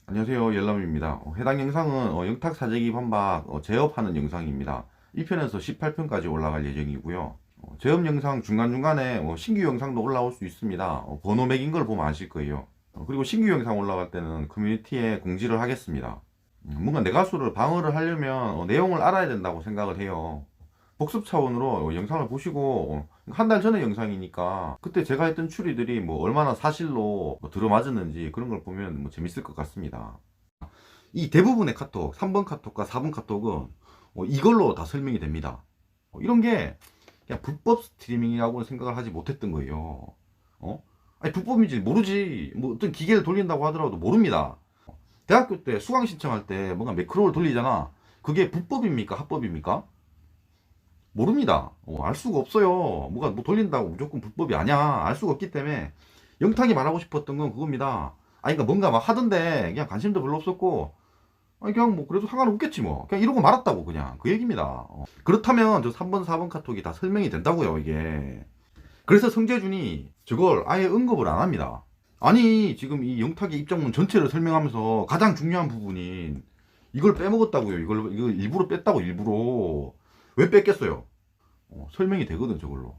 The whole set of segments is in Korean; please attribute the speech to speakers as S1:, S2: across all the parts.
S1: 안녕하세요, 열람입니다. 해당 영상은 영탁 사재기 반박 제업하는 영상입니다. 1편에서 18편까지 올라갈 예정이고요. 제업 영상 중간중간에 신규 영상도 올라올 수 있습니다. 번호 매긴 걸 보면 아실 거예요. 그리고 신규 영상 올라갈 때는 커뮤니티에 공지를 하겠습니다. 뭔가 내 가수를 방어를 하려면 내용을 알아야 된다고 생각을 해요. 복습 차원으로 영상을 보시고 한 달 전의 영상이니까 그때 제가 했던 추리들이 뭐 얼마나 사실로 들어맞았는지 그런 걸 보면 뭐 재밌을 것 같습니다. 이 대부분의 카톡, 3번 카톡과 4번 카톡은 이걸로 다 설명이 됩니다. 이런 게 그냥 불법 스트리밍이라고 생각을 하지 못했던 거예요. 아니 불법인지 모르지. 뭐 어떤 기계를 돌린다고 하더라도 모릅니다. 대학교 때 수강 신청할 때 뭔가 매크로를 돌리잖아. 그게 불법입니까? 합법입니까? 모릅니다. 알 수가 없어요. 뭐가 뭐 돌린다고 무조건 불법이 아니야. 알 수가 없기 때문에 영탁이 말하고 싶었던 건 그겁니다. 아니 그러니까 뭔가 막 하던데 그냥 관심도 별로 없었고 아니 그냥 뭐 그래도 상관없겠지 뭐. 그냥 이러고 말았다고 그냥 그 얘기입니다. 그렇다면 저 3번 4번 카톡이 다 설명이 된다고요 이게. 그래서 성재준이 저걸 아예 언급을 안 합니다. 아니 지금 이 영탁의 입장문 전체를 설명하면서 가장 중요한 부분인 이걸 빼먹었다고요. 이걸 일부러 뺐다고 일부러. 왜 뺐겠어요? 설명이 되거든 저걸로.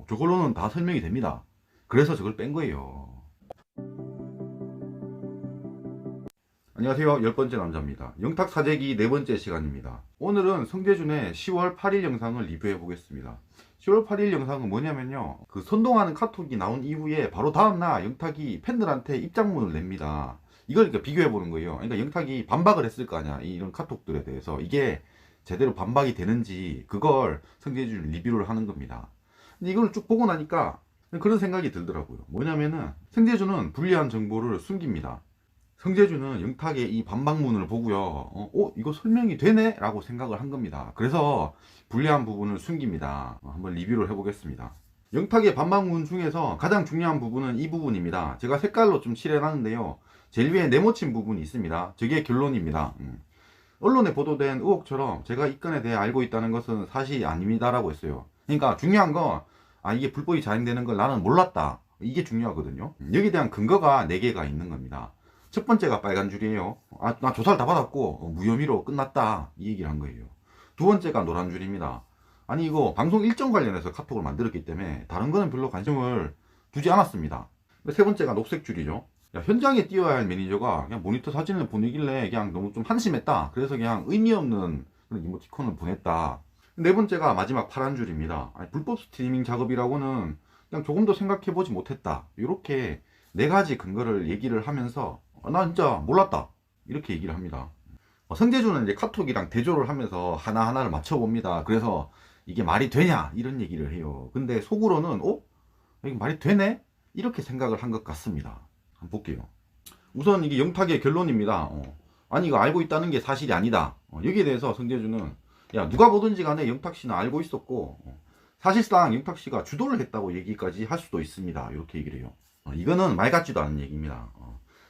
S1: 저걸로는 다 설명이 됩니다. 그래서 저걸 뺀 거예요. 안녕하세요. 10번째 남자입니다. 영탁 사재기 네 번째 시간입니다. 오늘은 성재준의 10월 8일 영상을 리뷰해 보겠습니다. 10월 8일 영상은 뭐냐면요. 그 선동하는 카톡이 나온 이후에 바로 다음날 영탁이 팬들한테 입장문을 냅니다. 이걸 그러니까 비교해 보는 거예요. 그러니까 영탁이 반박을 했을 거 아니야. 이런 카톡들에 대해서. 이게 제대로 반박이 되는지 그걸 성재준 리뷰를 하는 겁니다. 근데 이걸 쭉 보고 나니까 그런 생각이 들더라고요. 뭐냐면은 성재준은 불리한 정보를 숨깁니다. 성재준은 영탁의 이 반박문을 보고요. 이거 설명이 되네? 라고 생각을 한 겁니다. 그래서 불리한 부분을 숨깁니다. 한번 리뷰를 해보겠습니다. 영탁의 반박문 중에서 가장 중요한 부분은 이 부분입니다. 제가 색깔로 좀 칠해놨는데요. 제일 위에 네모친 부분이 있습니다. 저게 결론입니다. 언론에 보도된 의혹처럼 제가 이 건에 대해 알고 있다는 것은 사실이 아닙니다라고 했어요. 그러니까 중요한 건 이게 불법이 자행되는 걸 나는 몰랐다. 이게 중요하거든요. 여기에 대한 근거가 4개가 있는 겁니다. 첫 번째가 빨간 줄이에요. 나 조사를 다 받았고 무혐의로 끝났다. 이 얘기를 한 거예요. 두 번째가 노란 줄입니다. 아니 이거 방송 일정 관련해서 카톡을 만들었기 때문에 다른 거는 별로 관심을 두지 않았습니다. 세 번째가 녹색 줄이죠. 현장에 띄워야 할 매니저가 그냥 모니터 사진을 보내길래 그냥 너무 좀 한심했다. 그래서 그냥 의미 없는 그런 이모티콘을 보냈다. 네 번째가 마지막 파란 줄입니다. 불법 스트리밍 작업이라고는 그냥 조금도 생각해보지 못했다. 이렇게 네 가지 근거를 얘기를 하면서 나 진짜 몰랐다. 이렇게 얘기를 합니다. 성재준은 이제 카톡이랑 대조를 하면서 하나하나를 맞춰봅니다. 그래서 이게 말이 되냐? 이런 얘기를 해요. 근데 속으로는 이게 말이 되네? 이렇게 생각을 한 것 같습니다. 한번 볼게요. 우선 이게 영탁의 결론입니다. 아니 이거 알고 있다는 게 사실이 아니다. 여기에 대해서 성재준은 야 누가 보든지 간에 영탁 씨는 알고 있었고 사실상 영탁 씨가 주도를 했다고 얘기까지 할 수도 있습니다. 이렇게 얘기를 해요. 이거는 말 같지도 않은 얘기입니다.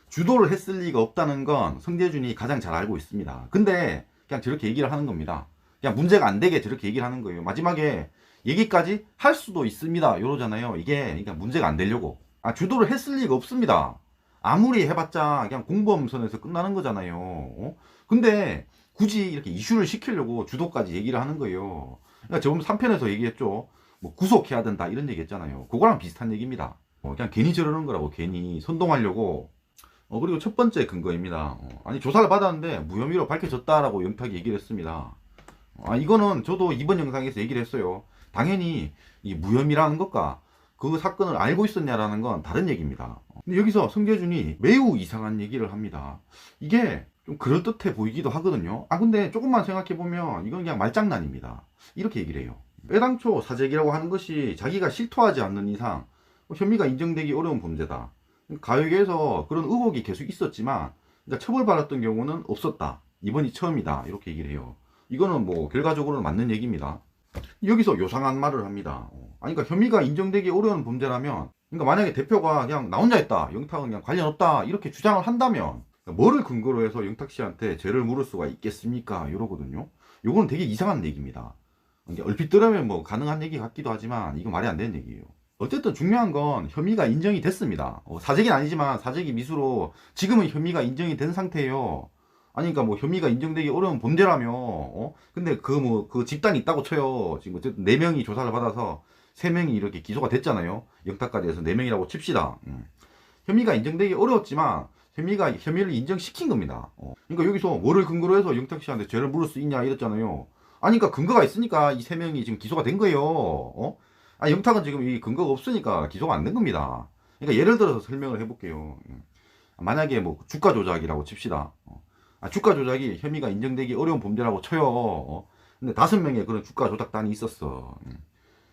S1: 주도를 했을 리가 없다는 건 성재준이 가장 잘 알고 있습니다. 근데 그냥 저렇게 얘기를 하는 겁니다. 그냥 문제가 안 되게 저렇게 얘기를 하는 거예요. 마지막에 얘기까지 할 수도 있습니다. 이러잖아요. 이게 그러니까 문제가 안 되려고. 주도를 했을 리가 없습니다. 아무리 해봤자 그냥 공범선에서 끝나는 거잖아요. 근데 굳이 이렇게 이슈를 시키려고 주도까지 얘기를 하는 거예요. 그러니까 저번 3편에서 얘기했죠. 뭐 구속해야 된다 이런 얘기 했잖아요. 그거랑 비슷한 얘기입니다. 그냥 괜히 저러는 거라고 괜히 선동하려고. 그리고 첫 번째 근거입니다. 아니 조사를 받았는데 무혐의로 밝혀졌다라고 영탁이 얘기를 했습니다. 이거는 저도 이번 영상에서 얘기를 했어요. 당연히 이 무혐의라는 것과 그 사건을 알고 있었냐라는 건 다른 얘기입니다. 근데 여기서 성재준이 매우 이상한 얘기를 합니다. 이게 좀 그럴듯해 보이기도 하거든요. 근데 조금만 생각해보면 이건 그냥 말장난입니다. 이렇게 얘기를 해요. 애당초 사재기라고 하는 것이 자기가 실토하지 않는 이상 혐의가 인정되기 어려운 범죄다. 가요계에서 그런 의혹이 계속 있었지만 그러니까 처벌받았던 경우는 없었다. 이번이 처음이다. 이렇게 얘기를 해요. 이거는 뭐 결과적으로는 맞는 얘기입니다. 여기서 요상한 말을 합니다. 그러니까 혐의가 인정되기 어려운 범죄라면 그러니까 만약에 대표가 그냥 나 혼자 했다. 영탁은 그냥 관련 없다. 이렇게 주장을 한다면 뭐를 근거로 해서 영탁 씨한테 죄를 물을 수가 있겠습니까? 이러거든요. 요건 되게 이상한 얘기입니다. 얼핏 들으면 뭐 가능한 얘기 같기도 하지만 이거 말이 안 되는 얘기예요. 어쨌든 중요한 건 혐의가 인정이 됐습니다. 사재기는 아니지만 사재기 미수로 지금은 혐의가 인정이 된 상태예요. 아니, 그러니까 뭐 혐의가 인정되기 어려운 범죄라며, 근데 그 집단이 있다고 쳐요. 지금 어쨌든 4명이 조사를 받아서 3명이 이렇게 기소가 됐잖아요. 영탁까지 해서 4명이라고 칩시다. 혐의가 인정되기 어려웠지만 혐의를 인정시킨 겁니다. 그러니까 여기서 뭐를 근거로 해서 영탁 씨한테 죄를 물을 수 있냐 이랬잖아요. 아니, 그러니까 근거가 있으니까 이 3명이 지금 기소가 된 거예요. 영탁은 지금 이 근거가 없으니까 기소가 안 된 겁니다. 그러니까 예를 들어서 설명을 해볼게요. 만약에 뭐 주가 조작이라고 칩시다. 주가 조작이 혐의가 인정되기 어려운 범죄라고 쳐요. 근데 5명의 그런 주가 조작단이 있었어.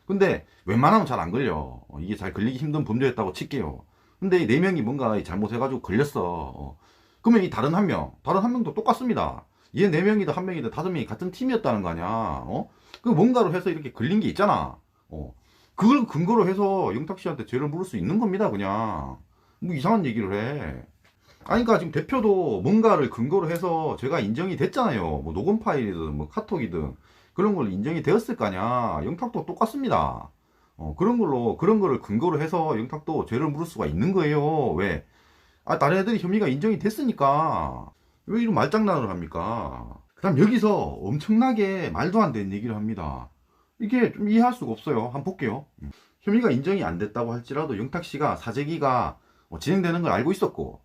S1: 근데 웬만하면 잘 안 걸려. 이게 잘 걸리기 힘든 범죄였다고 칠게요. 근데 이 4명이 뭔가 잘못해가지고 걸렸어. 그러면 이 다른 한 명도 똑같습니다. 얘 4명이든 1명이든 5명이 같은 팀이었다는 거 아니야. 그 뭔가로 해서 이렇게 걸린 게 있잖아. 그걸 근거로 해서 영탁 씨한테 죄를 물을 수 있는 겁니다, 그냥. 뭐 이상한 얘기를 해. 아니, 그러니까 지금 대표도 뭔가를 근거로 해서 죄가 인정이 됐잖아요. 뭐 녹음 파일이든 뭐 카톡이든 그런 걸로 인정이 되었을 거 아니야. 영탁도 똑같습니다. 그런 거를 근거로 해서 영탁도 죄를 물을 수가 있는 거예요. 왜? 다른 애들이 혐의가 인정이 됐으니까. 왜 이런 말장난을 합니까? 그 다음 여기서 엄청나게 말도 안 되는 얘기를 합니다. 이게 좀 이해할 수가 없어요. 한번 볼게요. 혐의가 인정이 안 됐다고 할지라도 영탁 씨가 사재기가 진행되는 걸 알고 있었고,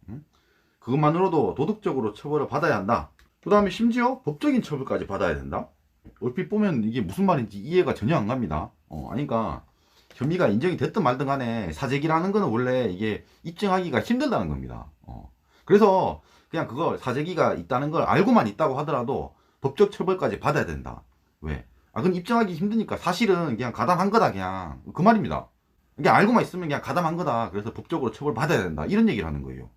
S1: 그것만으로도 도덕적으로 처벌을 받아야 한다. 그 다음에 심지어 법적인 처벌까지 받아야 된다. 얼핏 보면 이게 무슨 말인지 이해가 전혀 안 갑니다. 그러니까 혐의가 인정이 됐든 말든 간에 사재기라는 거는 원래 이게 입증하기가 힘들다는 겁니다. 그래서 그냥 그걸 사재기가 있다는 걸 알고만 있다고 하더라도 법적 처벌까지 받아야 된다. 왜? 그건 입증하기 힘드니까 사실은 그냥 가담한 거다, 그냥 그 말입니다. 그냥 알고만 있으면 그냥 가담한 거다. 그래서 법적으로 처벌 받아야 된다. 이런 얘기를 하는 거예요.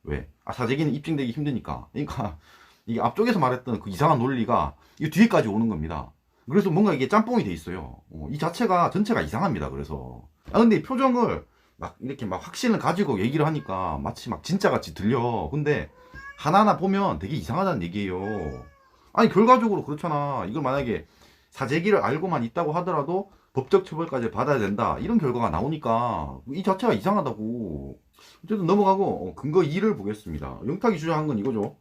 S1: 왜? 사재기는 입증되기 힘드니까. 그러니까 이게 앞쪽에서 말했던 그 이상한 논리가 이 뒤에까지 오는 겁니다. 그래서 뭔가 이게 짬뽕이 돼 있어요. 이 자체가 전체가 이상합니다. 그래서 근데 이 표정을 막 이렇게 막 확신을 가지고 얘기를 하니까 마치 막 진짜 같이 들려. 근데 하나하나 보면 되게 이상하다는 얘기예요. 아니, 결과적으로 그렇잖아. 이걸 만약에 사재기를 알고만 있다고 하더라도 법적 처벌까지 받아야 된다, 이런 결과가 나오니까 이 자체가 이상하다고. 어쨌든 넘어가고 근거 2를 보겠습니다. 영탁이 주장한 건 이거죠.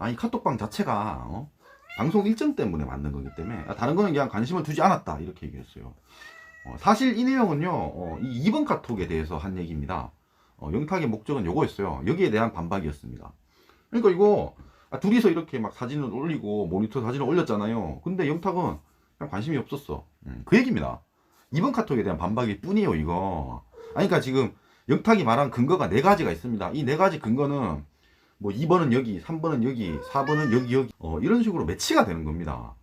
S1: 이 카톡방 자체가 방송 일정 때문에 만든 거기 때문에 다른 거는 그냥 관심을 두지 않았다, 이렇게 얘기했어요. 사실 이 내용은요, 이 2번 카톡에 대해서 한 얘기입니다. 영탁의 목적은 요거였어요. 여기에 대한 반박이었습니다. 그러니까 이거 둘이서 이렇게 막 사진을 올리고 모니터 사진을 올렸잖아요. 근데 영탁은 그냥 관심이 없었어. 그 얘기입니다. 2번 카톡에 대한 반박일 뿐이에요, 이거. 그러니까 지금 영탁이 말한 근거가 4가지가 있습니다. 이 4가지 근거는 뭐 2번은 여기, 3번은 여기, 4번은 여기 이런 식으로 매치가 되는 겁니다.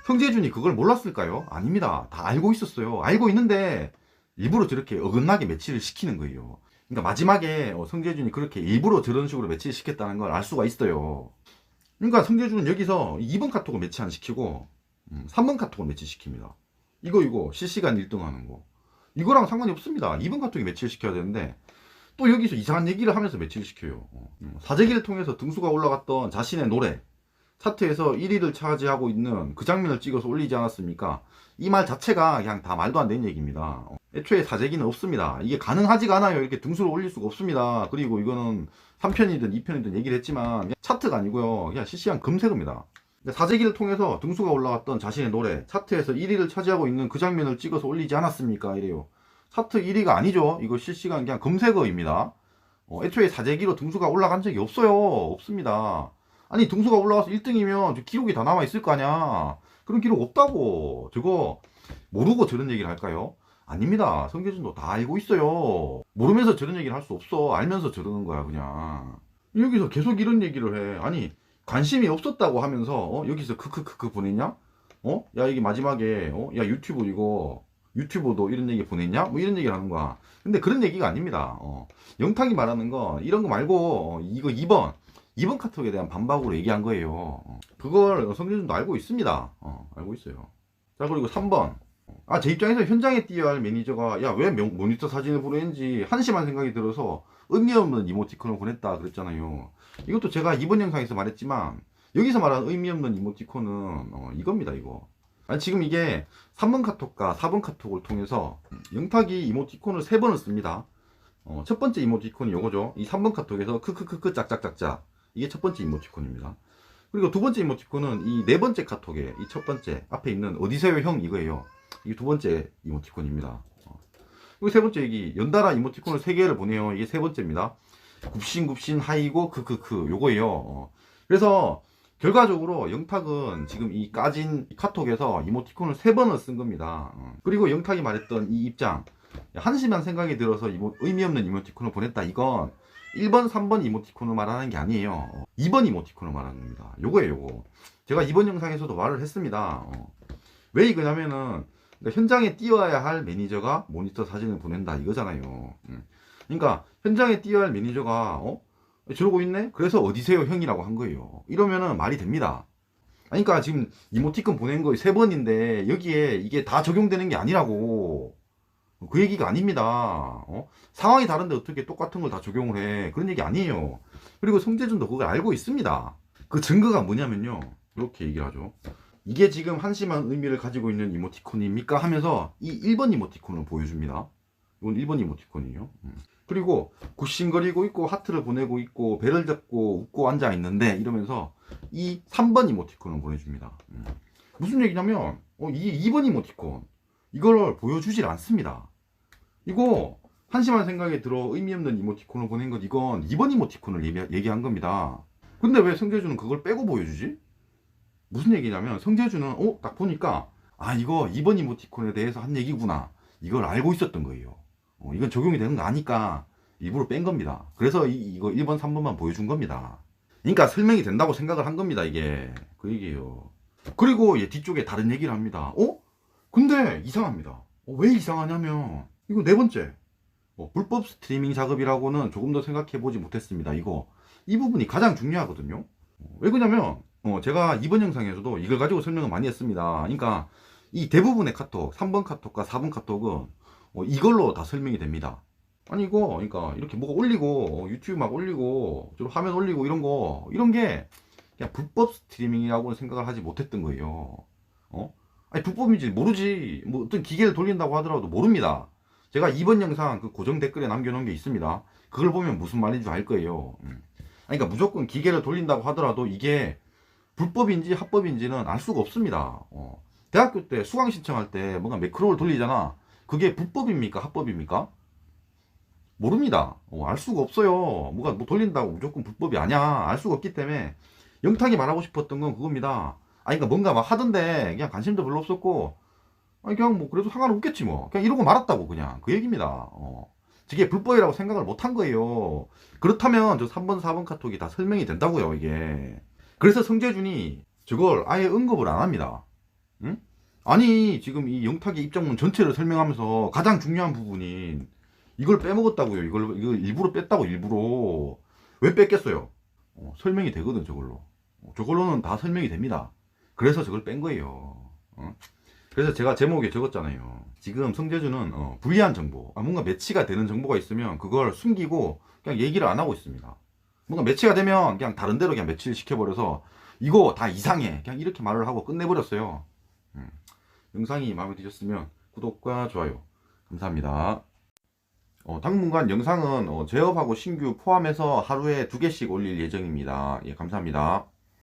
S1: 성재준이 그걸 몰랐을까요? 아닙니다. 다 알고 있었어요. 알고 있는데 일부러 저렇게 어긋나게 매치를 시키는 거예요. 그러니까 마지막에 성재준이 그렇게 일부러 저런 식으로 매치를 시켰다는 걸 알 수가 있어요. 그러니까 성재준은 여기서 2번 카톡을 매치 안 시키고 3번 카톡을 매치시킵니다. 이거 실시간 1등 하는 거, 이거랑 상관이 없습니다. 2번 카톡에 매치를 시켜야 되는데 또 여기서 이상한 얘기를 하면서 매치를 시켜요. 사재기를 통해서 등수가 올라갔던 자신의 노래 차트에서 1위를 차지하고 있는 그 장면을 찍어서 올리지 않았습니까? 이 말 자체가 그냥 다 말도 안 되는 얘기입니다. 애초에 사재기는 없습니다. 이게 가능하지가 않아요. 이렇게 등수를 올릴 수가 없습니다. 그리고 이거는 3편이든 2편이든 얘기를 했지만 그냥 차트가 아니고요, 그냥 실시간 검색어입니다. 사재기를 통해서 등수가 올라갔던 자신의 노래 차트에서 1위를 차지하고 있는 그 장면을 찍어서 올리지 않았습니까? 이래요. 차트 1위가 아니죠. 이거 실시간 그냥 검색어입니다. 애초에 사재기로 등수가 올라간 적이 없어요. 없습니다. 아니, 등수가 올라가서 1등이면 기록이 다 남아있을 거 아니야. 그런 기록 없다고. 저거 모르고 저런 얘기를 할까요? 아닙니다. 성재준도 다 알고 있어요. 모르면서 저런 얘기를 할 수 없어. 알면서 저러는 거야, 그냥. 여기서 계속 이런 얘기를 해. 아니, 관심이 없었다고 하면서 여기서 크크크크 보냈냐? 야, 이게 마지막에 야, 유튜브도 이런 얘기 보냈냐? 뭐 이런 얘기를 하는 거야. 근데 그런 얘기가 아닙니다. 영탁이 말하는 거 이런 거 말고 이거 2번 카톡에 대한 반박으로 얘기한 거예요. 그걸 성재준도 알고 있습니다. 알고 있어요. 자, 그리고 3번. 제 입장에서 현장에 뛰어야 할 매니저가 야, 왜 모니터 사진을 보냈는지 한심한 생각이 들어서 의미 없는 이모티콘을 보냈다 그랬잖아요. 이것도 제가 이번 영상에서 말했지만 여기서 말하는 의미 없는 이모티콘은 이겁니다, 이거. 아니, 지금 이게 3번 카톡과 4번 카톡을 통해서 영탁이 이모티콘을 3번을 씁니다. 첫 번째 이모티콘이 요거죠. 이 3번 카톡에서 크크크크 짝짝짝짝, 이게 첫 번째 이모티콘입니다. 그리고 두 번째 이모티콘은 이 네 번째 카톡에 이 첫 번째 앞에 있는 어디세요 형, 이거예요. 이게 두 번째 이모티콘입니다. 그리고 세 번째, 여기 연달아 이모티콘을 3개를 보내요. 이게 세 번째입니다. 굽신굽신 하이고 크크크, 요거예요. 그래서 결과적으로 영탁은 지금 이 까진 카톡에서 이모티콘을 3번을 쓴 겁니다. 그리고 영탁이 말했던 이 입장, 한심한 생각이 들어서 의미 없는 이모티콘을 보냈다, 이건 1번, 3번 이모티콘을 말하는 게 아니에요. 2번 이모티콘을 말하는 겁니다. 요거예요, 요거. 제가 이번 영상에서도 말을 했습니다. 왜 이거냐면은, 그러니까 현장에 띄워야 할 매니저가 모니터 사진을 보낸다, 이거잖아요. 그러니까 현장에 띄워야 할 매니저가 저러고 있네? 그래서 어디세요 형이라고 한 거예요. 이러면은 말이 됩니다. 그러니까 지금 이모티콘 보낸 거 3번인데 여기에 이게 다 적용되는 게 아니라고. 그 얘기가 아닙니다. 상황이 다른데 어떻게 똑같은 걸 다 적용을 해? 그런 얘기 아니에요. 그리고 성재준도 그걸 알고 있습니다. 그 증거가 뭐냐면요, 이렇게 얘기를 하죠. 이게 지금 한심한 의미를 가지고 있는 이모티콘입니까? 하면서 이 1번 이모티콘을 보여줍니다. 이건 1번 이모티콘이에요. 그리고 굿싱거리고 있고 하트를 보내고 있고 배를 잡고 웃고 앉아 있는데, 이러면서 이 3번 이모티콘을 보내줍니다. 무슨 얘기냐면 이 2번 이모티콘, 이걸 보여주질 않습니다. 이거 한심한 생각이 들어 의미 없는 이모티콘을 보낸 것, 이건 2번 이모티콘을 얘기한 겁니다. 근데 왜 성재준은 그걸 빼고 보여주지? 무슨 얘기냐면, 성재준은 딱 보니까 이거 2번 이모티콘에 대해서 한 얘기구나, 이걸 알고 있었던 거예요. 이건 적용이 되는 거 아니까 일부러 뺀 겁니다. 그래서 이거 1번, 3번만 보여준 겁니다. 그러니까 설명이 된다고 생각을 한 겁니다, 이게. 그 얘기예요. 그리고 얘 뒤쪽에 다른 얘기를 합니다. 근데 이상합니다. 왜 이상하냐면, 이거 네 번째, 불법 스트리밍 작업이라고는 조금 더 생각해보지 못했습니다. 이 부분이 가장 중요하거든요. 왜 그러냐면, 제가 이번 영상에서도 이걸 가지고 설명을 많이 했습니다. 그러니까 이 대부분의 카톡, 3번 카톡과 4번 카톡은 이걸로 다 설명이 됩니다. 아니, 그러니까 이렇게 뭐가 올리고 유튜브 막 올리고 좀 화면 올리고 이런 게 그냥 불법 스트리밍이라고는 생각을 하지 못했던 거예요. 아니, 불법인지 모르지. 뭐 어떤 기계를 돌린다고 하더라도 모릅니다. 제가 이번 영상 그 고정 댓글에 남겨놓은 게 있습니다. 그걸 보면 무슨 말인지 알 거예요. 그러니까 무조건 기계를 돌린다고 하더라도 이게 불법인지 합법인지는 알 수가 없습니다. 대학교 때 수강 신청할 때 뭔가 매크로를 돌리잖아. 그게 불법입니까? 합법입니까? 모릅니다. 알 수가 없어요. 뭐가 뭐 돌린다고 무조건 불법이 아니야. 알 수가 없기 때문에 영탁이 말하고 싶었던 건 그겁니다. 그러니까 뭔가 막 하던데 그냥 관심도 별로 없었고, 그냥 뭐 그래도 상관없겠지 뭐, 그냥 이러고 말았다고, 그냥 그 얘기입니다. 저게 불법이라고 생각을 못 한 거예요. 그렇다면 저 3번, 4번 카톡이 다 설명이 된다고요, 이게. 그래서 성재준이 저걸 아예 언급을 안 합니다. 응? 아니, 지금 이 영탁의 입장문 전체를 설명하면서 가장 중요한 부분인 이걸 빼먹었다고요. 이걸 일부러 뺐다고, 일부러. 왜 뺐겠어요? 설명이 되거든, 저걸로. 저걸로는 다 설명이 됩니다. 그래서 저걸 뺀 거예요. 그래서 제가 제목에 적었잖아요. 지금 성재준은 불리한 정보, 뭔가 매치가 되는 정보가 있으면 그걸 숨기고 그냥 얘기를 안 하고 있습니다. 뭔가 매치가 되면 그냥 다른 데로 그냥 매치를 시켜버려서 이거 다 이상해, 그냥 이렇게 말을 하고 끝내버렸어요. 영상이 마음에 드셨으면 구독과 좋아요 감사합니다. 당분간 영상은 재업하고 신규 포함해서 하루에 2개씩 올릴 예정입니다. 예, 감사합니다.